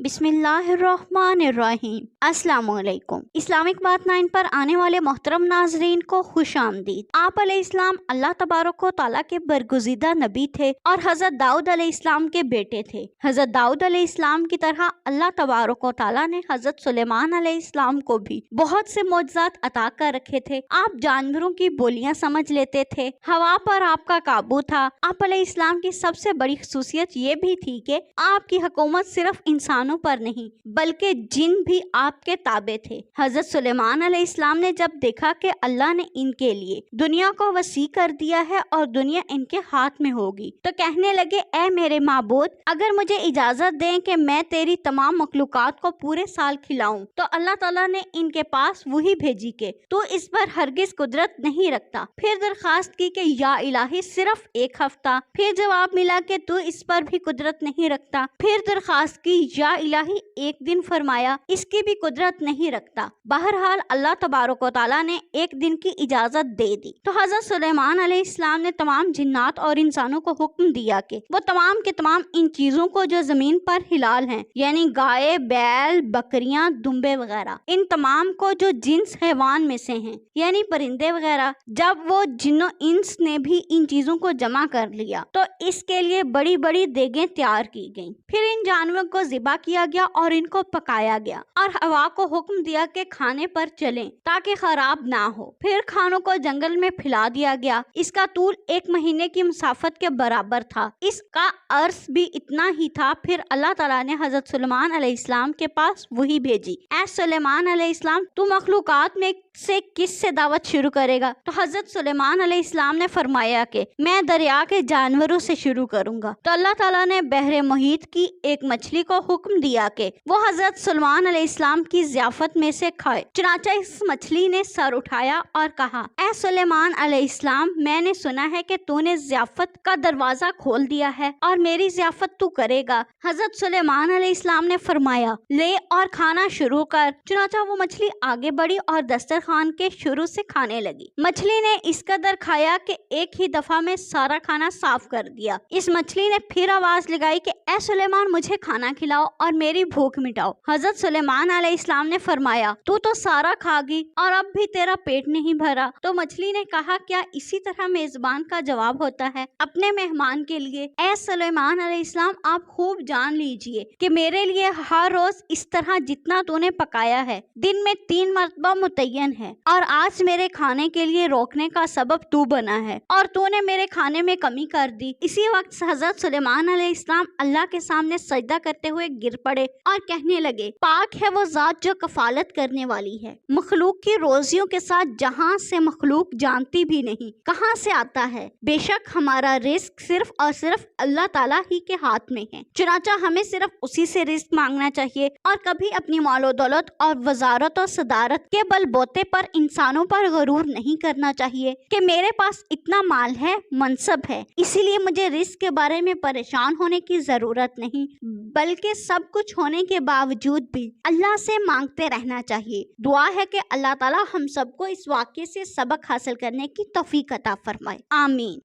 बिस्मिल्लाहिर्रहमानिर्रहीम। अस्सलाम वालेकुम। इस्लामिक बात 9 पर आने वाले मोहतरम नाजरीन को खुश आमदीद। आप अलैहिस्सलाम अल्लाह तबारक व तआला के बरगुज़ीदा नबी थे और हज़रत दाऊद अलैहिस्सलाम के बेटे थे। हज़रत दाऊद अलैहिस्सलाम की तरह अल्लाह तबारक व तआला ने हज़रत सुलेमान अलैहिस्सलाम को भी बहुत से मौजज़ात अता कर रखे थे। आप जानवरों की बोलियां समझ लेते थे, हवा पर आपका काबू था। आप अलैहिस्सलाम की सबसे बड़ी खसूसियत ये भी थी कि आपकी हुकूमत सिर्फ इंसानों पर नहीं बल्कि जिन भी आपके ताबे थे। हजरत सुलेमान अलैहिस्सलाम ने जब देखा कि अल्लाह ने इनके लिए दुनिया को वसी कर दिया है और दुनिया इनके हाथ में होगी, तो कहने लगे, ए मेरे माबूद, अगर मुझे इजाजत दें कि मैं तेरी तमाम मखलूकात को पूरे साल खिलाऊं, तो अल्लाह ताला ने इनके पास वही भेजी के तू इस पर हरगिज कुदरत नहीं रखता। फिर दरखास्त की कि या इलाही सिर्फ एक हफ्ता। फिर जवाब मिला कि तू इस पर भी कुदरत नहीं रखता। फिर दरखास्त की या इलाही एक दिन। फरमाया इसकी भी कुदरत नहीं रखता। बहरहाल अल्लाह तबारक व तआला ने एक दिन की इजाजत दे दी तो हजरत सुलेमान अलैहिस्सलाम ने तमाम जिन्नात और इंसानों को हुक्म दिया कि वो तमाम के तमाम इन चीजों को जो जमीन पर हिलाल हैं, यानी गाय, बैल, बकरियां, दुम्बे वगैरह, इन तमाम को जो जिन्स हैवान में से हैं, यानी परिंदे वगैरह, जब वो जिन्नो इंस ने भी इन चीजों को जमा कर लिया तो इसके लिए बड़ी बड़ी देगें तैयार की गईं। फिर इन जानवरों को ज़िबा किया गया और इनको पकाया गया और हवा को हुक्म दिया कि खाने पर चलें ताकि खराब ना हो। फिर खानों को जंगल में फैला दिया गया। इसका तूल 1 महीने की मुसाफत के बराबर था। इसका अर्स भी इतना ही था। फिर अल्लाह ताला ने हजरत सुलेमान अलैहिस्सलाम के पास वही भेजी, ए सुलेमान अलैहिस्सलाम, तू मखलूकात में से किस से दावत शुरू करेगा? तो हजरत सुलेमान अलैहिस्सलाम ने फरमाया कि मैं दरिया के जानवरों से शुरू करूंगा। तो अल्लाह ताला ने बहरे मुहीत की एक मछली को हुक्म दिया कि वो हजरत सुलेमान अलैहिस्सलाम की ज़ियाफत में से खाए। चुनाचा इस मछली ने सर उठाया और कहा, ए सुलेमान अलैहिस्सलाम, मैंने सुना है कि तूने ज़ियाफत का दरवाजा खोल दिया है और मेरी ज़ियाफत तू करेगा। हजरत सुलेमान अलैहिस्सलाम ने फरमाया, ले और खाना शुरू कर। चुनाचा वो मछली आगे बढ़ी और दस्तरखान के शुरू से खाने लगी। मछली ने इस कदर खाया कि एक ही दफा में सारा खाना साफ कर दिया। इस मछली ने फिर आवाज लगाई कि ए सुलेमान, मुझे खाना खिलाओ और मेरी भूख मिटाओ। हजरत सुलेमान अलैहिस्सलाम ने फरमाया, तू तो सारा खागी और अब भी तेरा पेट नहीं भरा। तो मछली ने कहा, क्या इसी तरह मेजबान का जवाब होता है अपने मेहमान के लिए? ए सुलेमान अलैहिस्सलाम, आप खूब जान लीजिए कि मेरे लिए हर रोज इस तरह जितना तूने पकाया है दिन में 3 मरतबा मुतय्यन है और आज मेरे खाने के लिए रोकने का सबब तू बना है और तूने मेरे खाने में कमी कर दी। इसी वक्त हजरत सुलेमान अलैहिस्सलाम अल्लाह के सामने सजदा करते हुए गिर पड़े और कहने लगे, पाक है वो जात जो कफालत करने वाली है। मखलूक की रोजियों के साथ जहाँ से मखलूक जानती भी नहीं कहाँ से आता है। बेशक हमारा रिस्क सिर्फ और सिर्फ अल्लाह ताला ही के हाथ में है। चुनाचा हमें सिर्फ उसी से रिस्क मांगना चाहिए और कभी अपनी मालो दौलत और वजारत और सदारत के बलबोते पर इंसानों पर गरूर नहीं करना चाहिए कि मेरे पास इतना माल है, मनसब है, इसीलिए मुझे रिस्क के बारे में परेशान होने की जरूरत नहीं, बल्कि सब कुछ होने के बावजूद भी अल्लाह से मांगते रहना चाहिए। दुआ है कि अल्लाह ताला हम सबको इस वाक़े से सबक हासिल करने की तौफीक अता फरमाए। आमीन।